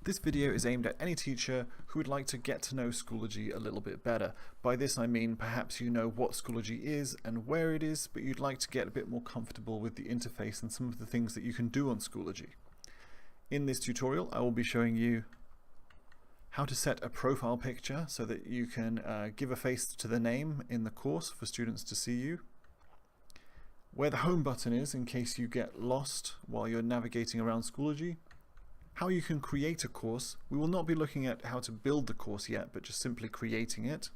This video is aimed at any teacher who would like to get to know Schoology a little bit better. By this I mean perhaps you know what Schoology is and where it is, but you'd like to get a bit more comfortable with the interface and some of the things that you can do on Schoology. In this tutorial I will be showing you how to set a profile picture so that you can give a face to the name in the course for students to see you, where the home button is in case you get lost while you're navigating around Schoology, how you can create a course. We will not be looking at how to build the course yet, but just simply creating it,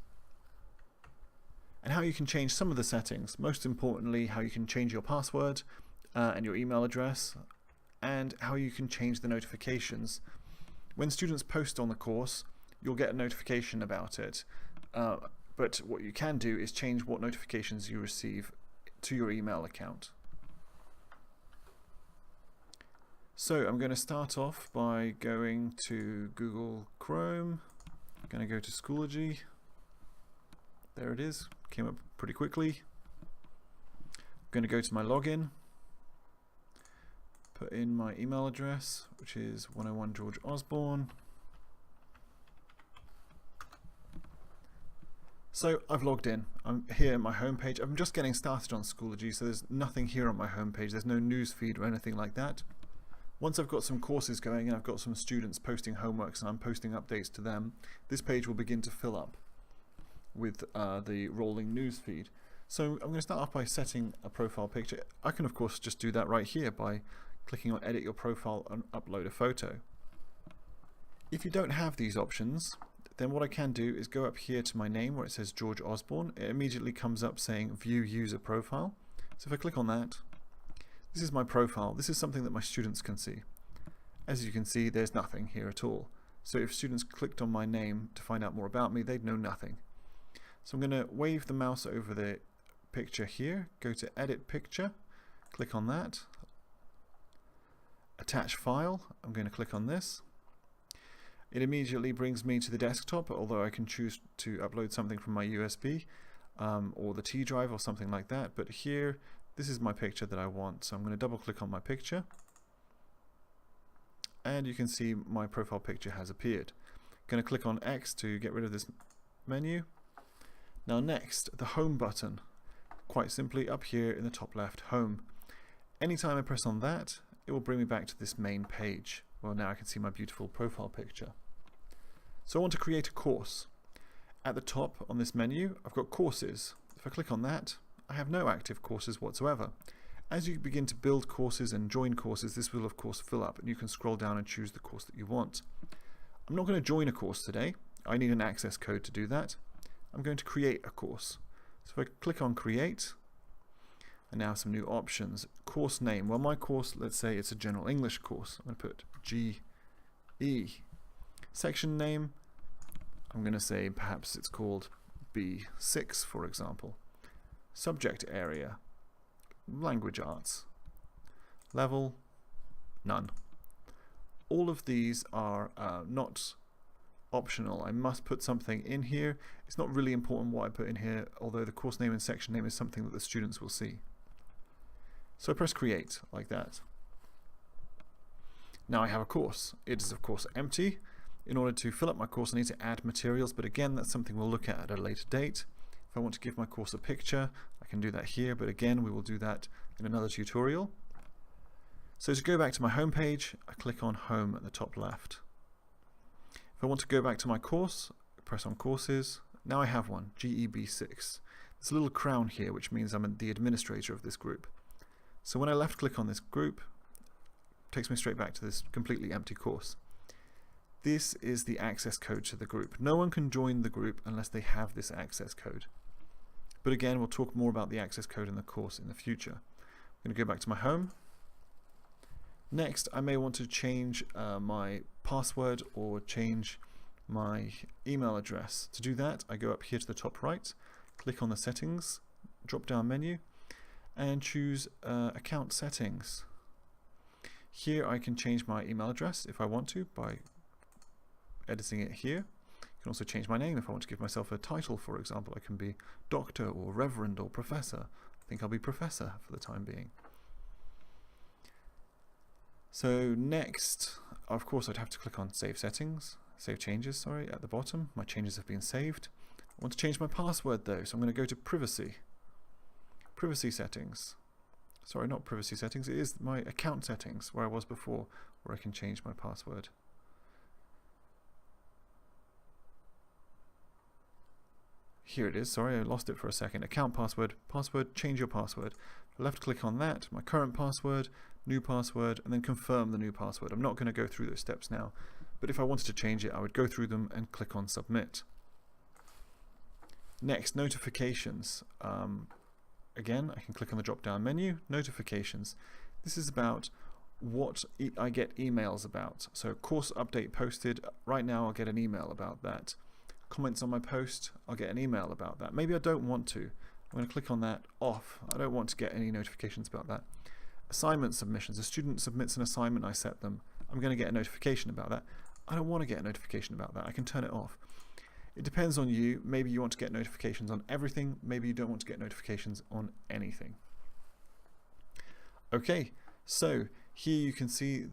and how you can change some of the settings. Most importantly, how you can change your password and your email address, and how you can change the notifications. When students post on the course, you'll get a notification about it, but what you can do is change what notifications you receive to your email account. So I'm going to start off by going to Google Chrome. I'm going to go to Schoology. There it is, came up pretty quickly. I'm going to go to my login, put in my email address, which is 101 George Osborne. So I've logged in. I'm here at my homepage. I'm just getting started on Schoology, so there's nothing here on my homepage. There's no news feed or anything like that. Once I've got some courses going and I've got some students posting homeworks and I'm posting updates to them, this page will begin to fill up with the rolling news feed. So I'm going to start off by setting a profile picture. I can of course just do that right here by clicking on edit your profile and upload a photo. If you don't have these options, then what I can do is go up here to my name where it says George Osborne. It immediately comes up saying view user profile. So if I click on that, this is my profile. This is something that my students can see. As you can see, there's nothing here at all. So if students clicked on my name to find out more about me, they'd know nothing. So I'm going to wave the mouse over the picture here, go to edit picture, click on that, attach file. I'm going to click on this. It immediately brings me to the desktop, although I can choose to upload something from my USB or the T drive or something like that. But here, this is my picture that I want, so I'm going to double click on my picture and you can see my profile picture has appeared. I'm going to click on X to get rid of this menu. Now next, the home button. Quite simply up here in the top left, home. Anytime I press on that, it will bring me back to this main page. Well, now I can see my beautiful profile picture. So I want to create a course. At the top on this menu, I've got courses. If I click on that, I have no active courses whatsoever. As you begin to build courses and join courses, this will of course fill up and you can scroll down and choose the course that you want. I'm not going to join a course today. I need an access code to do that. I'm going to create a course. So if I click on create, and now some new options. Course name. Well, my course, let's say it's a general English course. I'm going to put GE. Section name, I'm going to say perhaps it's called B6 for example. Subject area, language arts. Level, none. All of these are not optional. I must put something in here. It's not really important what I put in here, although the course name and section name is something that the students will see. So I press create like that. Now I have a course. It is of course empty. In order to fill up my course I need to add materials, but again that's something we'll look at a later date. If I want to give my course a picture, I can do that here, but again we will do that in another tutorial. So to go back to my home page, I click on home at the top left. If I want to go back to my course, I press on courses. Now I have one, GEB6. There's a little crown here which means I'm the administrator of this group. So when I left click on this group, it takes me straight back to this completely empty course. This is the access code to the group. No one can join the group unless they have this access code. But again, we'll talk more about the access code in the course in the future. I'm going to go back to my home. Next, I may want to change my password or change my email address. To do that, I go up here to the top right, click on the settings, drop down menu, and choose account settings. Here I can change my email address if I want to by editing it here. I can also change my name if I want to give myself a title, for example. I can be Doctor or Reverend or Professor. I think I'll be Professor for the time being. So next, of course, I'd have to click on Save Settings, Save Changes, sorry, at the bottom. My changes have been saved. I want to change my password though, so I'm going to go to Privacy. Privacy Settings. Sorry, not Privacy Settings, it is my account settings where I was before, where I can change my password. Here it is, sorry, I lost it for a second. Account password, password, change your password. Left click on that, my current password, new password, and then confirm the new password. I'm not going to go through those steps now, but if I wanted to change it, I would go through them and click on Submit. Next, notifications. Again, I can click on the drop-down menu, Notifications. This is about what I get emails about. So course update posted, right now I'll get an email about that. Comments on my post, I'll get an email about that. Maybe I don't want to. I'm going to click on that off. I don't want to get any notifications about that. Assignment submissions. A student submits an assignment, I set them. I'm going to get a notification about that. I don't want to get a notification about that. I can turn it off. It depends on you. Maybe you want to get notifications on everything. Maybe you don't want to get notifications on anything. Okay, so here you can see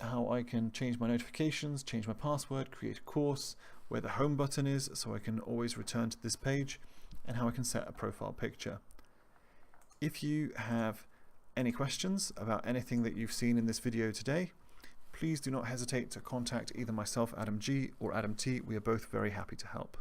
how I can change my notifications, change my password, create a course, where the home button is so I can always return to this page, and how I can set a profile picture. If you have any questions about anything that you've seen in this video today, please do not hesitate to contact either myself, Adam G, or Adam T. We are both very happy to help.